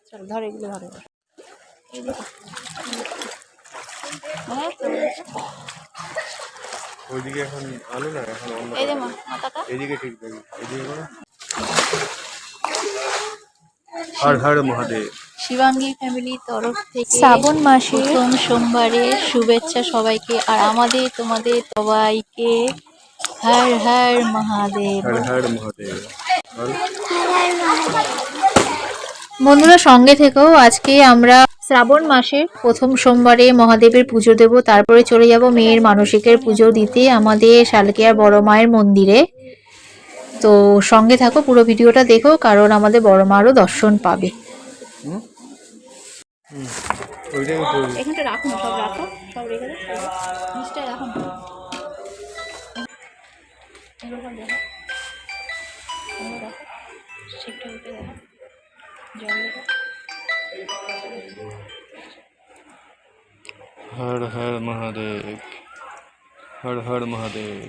চলো ধরে এগুলো ধরে ওইদিকে এখন আলো না, এখন এই যে মাথাটা এদিকে ঠিক দেখি, এদিকে করো। হর হর মহাদেব। শিবাঙ্গী ফ্যামিলির তরফ থেকে শ্রাবণ মাসে প্রথম সোমবারে শুভেচ্ছা সবাইকে, আর আমাদের তোমাদের সবাইকে হর হর মহাদেব। হর হর মহাদেব। বন্ধুরা সঙ্গে থেকেও আজকে আমরা শ্রাবণ মাসের প্রথম সোমবারে মহাদেবের পুজো দেব, তারপরে চলে যাব মেয়ের মানসিকের পুজো দিতে আমাদের শালকিয়ার বড় মায়ের মন্দিরে। তো সঙ্গে থাকো, পুরো ভিডিওটা দেখো, কারণ আমাদের বড় মারও দর্শন পাবে। এখানটা রাখুন, সব রাখো, সব রেখে দাও, নিচটায় রাখুন। হর হর মহাদেব, হর হর মহাদেব।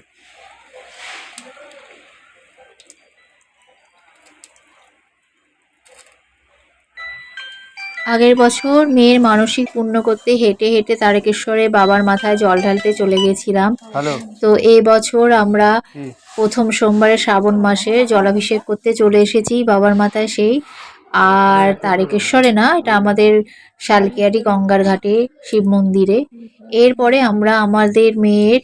আগের বছর মেয়ের মানসিক পূর্ণ করতে হেঁটে হেঁটে তারকেশ্বরে বাবার মাথায় জল ঢালতে চলে গেছিলাম। তো এই বছর আমরা প্রথম সোমবারে শ্রাবণ মাসে জলাভিষেক করতে চলে এসেছি বাবার মাথায় সেই। আর তারকেশ্বরে না, এটা আমাদের শালকিয়ারি গঙ্গার ঘাটে শিব মন্দিরে। এরপরে আমরা আমাদের মেয়ের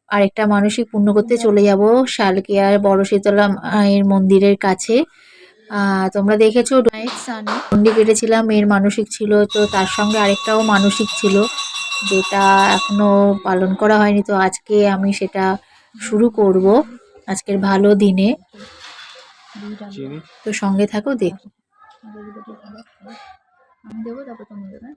আরেকটা মানসিক পূর্ণ করতে চলে যাব শালকিয়ার বড় শীতলা মায়ের মন্দিরের কাছে। তোমরা দেখেছো ডন্ডি কেটেছিলাম, মেয়ের মানসিক ছিল, তো তার সঙ্গে আরেকটাও মানসিক ছিল যেটা এখনো পালন করা হয়নি। তো আজকে আমি সেটা শুরু করব আজকের ভালো দিনে। তো সঙ্গে থাকো, দেখো। আমি দেবো, তারপর তুমি দেবে।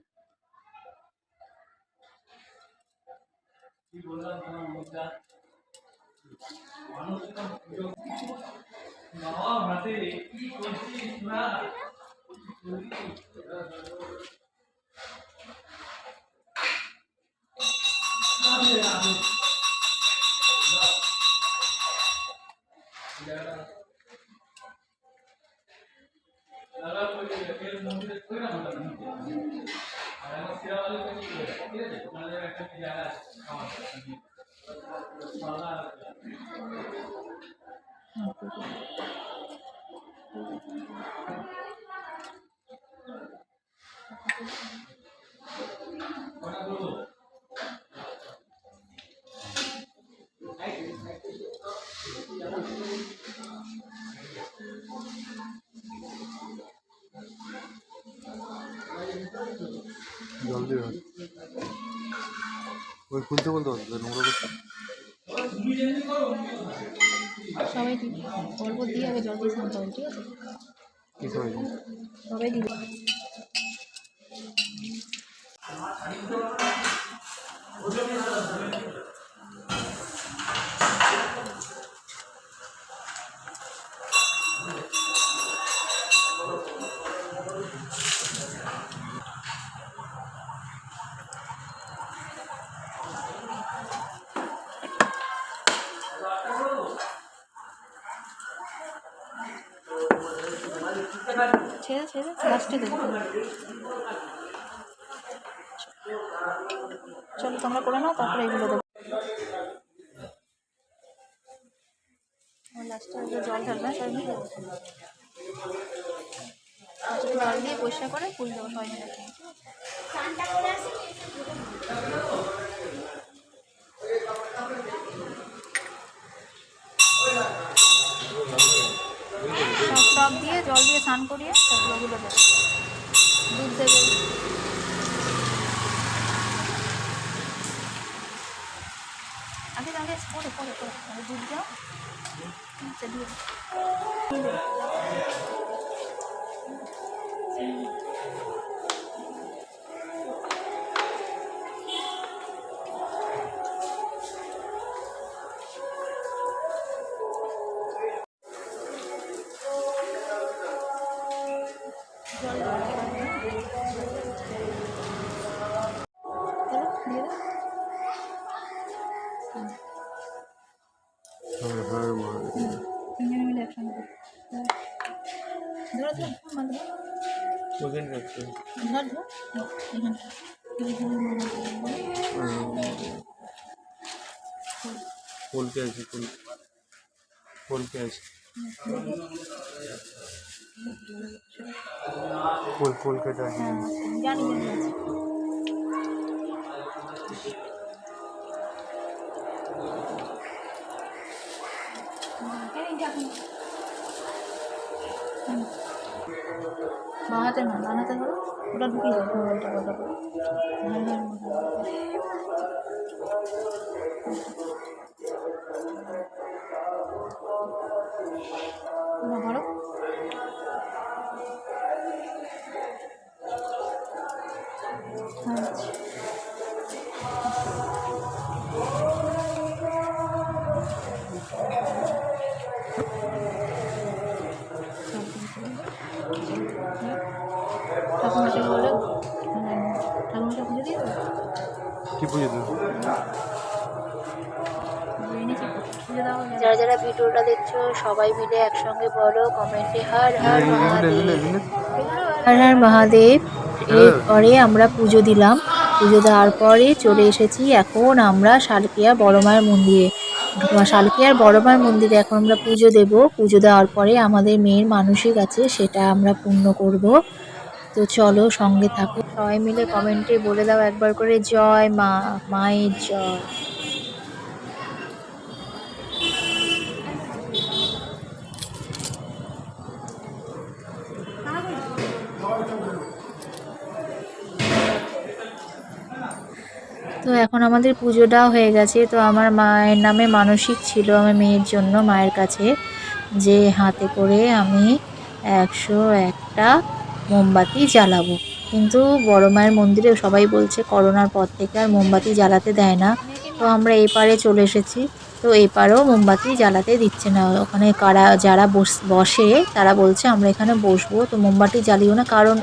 জল দিয়ে ওই খুলতে বলতে হবে, নোংরা করতে। সবাই দিবি, অল্প দিয়ে আগে জল দিয়ে শান্ত হবে, ঠিক আছে? কি সবাই সবাই দিবি। ছেড়ে ছেড়ে লাস্টে দেবো। চলো তোমরা করে নাও, তারপরে এগুলো দেবো। লাস্টে জল ঢালবে, সবাই মিলে জল দিয়ে পরিষ্কার করে ফুল দেবো সবাই মিলে। সব দিয়ে জল দিয়ে স্নান করিয়ে ওগুলো দেবে, দুধ দেবে। আগে আগে পরে পরে পরে দুধ দাও, দিয়ে হর হর মহাদেব। তিনজনে মিলে একসঙ্গে। ওখানে রাখছে ফুল কে আছে ফুল কে আছে ফুল কেটে আছে বানাতে না বানাতে করো ওটা ঢুকিয়ে যাবে মোবাইলটা বড় করে ধরো ঠাকুমাকে বলে ঠাকুমাকে পুজো দিয়ে দেবো কি পুজো দেবো যারা যারা ভিডিওটা দেখছো সবাই মিলে একসঙ্গে বলো কমেন্টে হর হর মহাদেব হর হর মহাদেব। এরপরে আমরা পুজো দিলাম, পুজো দেওয়ার পরে চলে এসেছি এখন আমরা শালকিয়া বড় মায়ের মন্দিরে। শালকিয়ার বড় মায়ের মন্দিরে এখন আমরা পুজো দেব। পুজো দেওয়ার পরে আমাদের মেয়ের মানসিক আছে সেটা আমরা পূর্ণ করব। তো চলো সঙ্গে থাকো, সবাই মিলে কমেন্টে বলে দাও একবার করে জয় মা, মায়ের জয়। তো এখন আমাদের পুজোটাও হয়ে গেছে। তো আমার মায়ের নামে মানসিক ছিল আমার মেয়ের জন্য মায়ের কাছে, যে হাতে করে আমি 101টা মোমবাতি জ্বালাবো। কিন্তু বড় মায়ের মন্দিরে সবাই বলছে করোনার পর থেকে আর মোমবাতি জ্বালাতে দেয় না। তো আমরা এপারে চলে এসেছি, তো এপারেও মোমবাতি জ্বালাতে দিচ্ছে না। ওখানে যারা বসে তারা বলছে আমরা এখানে বসবো, তো মোমবাতি জ্বালিও না, কারণ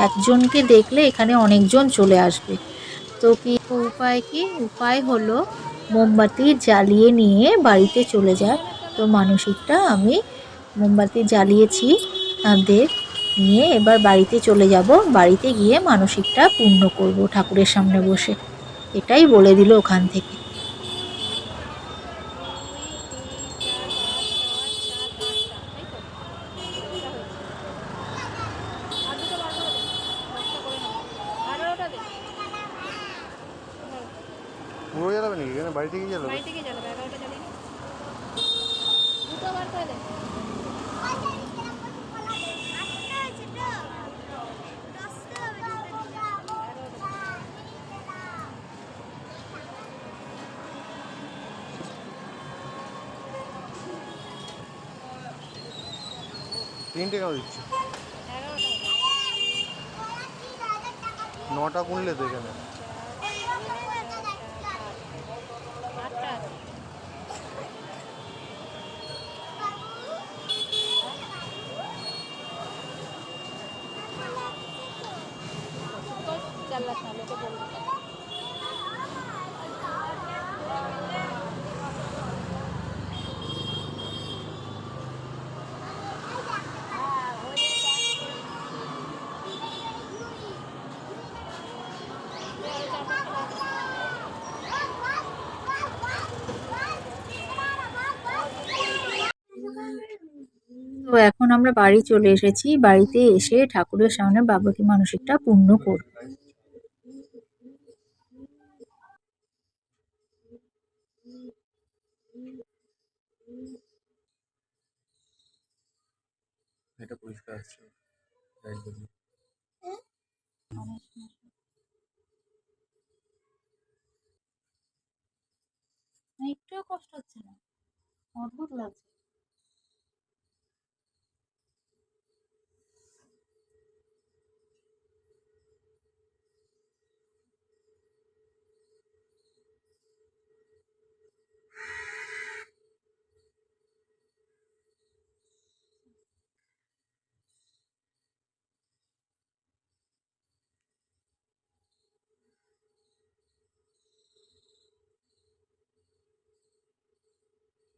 একজনকে দেখলে এখানে অনেকজন চলে আসবে। তো উপায় হলো মোমবাতি জ্বালিয়ে নিয়ে বাড়িতে চলে যায়। তো মানসিকটা আমি মোমবাতি জ্বালিয়েছি তাদের নিয়ে, এবার বাড়িতে চলে যাব, বাড়িতে গিয়ে মানসিকটা পূর্ণ করব ঠাকুরের সামনে বসে, এটাই বলে দিল ওখান থেকে। পুরো জ্বালাবে নাকি এখানে বাড়ি থেকে জ্বালাবে বাড়ি থেকে জ্বালাবে 11টা জ্বালিয়ে দুটো বার করে দেয়। তিনটে কেন দিচ্ছে 9টা কুনলে তো এখানে তো এখন আমরা বাড়ি চলে এসেছি, বাড়িতে এসে ঠাকুরের সামনে বাবাকে মানসিকটা পূর্ণ করব। এটা পরিষ্কার আছে একটুও কষ্ট হচ্ছে না, অদ্ভুত লাগছে।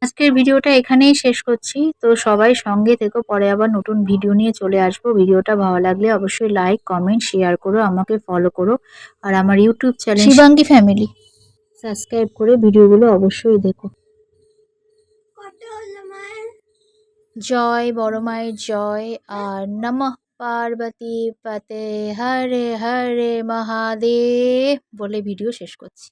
আজকের ভিডিওটা এখানেই শেষ করছি। তো সবাই সঙ্গে থেকো, পরে আবার নতুন ভিডিও নিয়ে চলে আসবো। ভিডিওটা ভালো লাগলে অবশ্যই লাইক, কমেন্ট, শেয়ার করো, আমাকে ফলো করো। আর আমার YouTube channel Shivangi family subscribe করে ভিডিওগুলো অবশ্যই দেখো। জয় বড় মায়ের জয়। আর নমঃ পার্বতী পতে হরে হরে মহাদেব বলে ভিডিও শেষ করছি।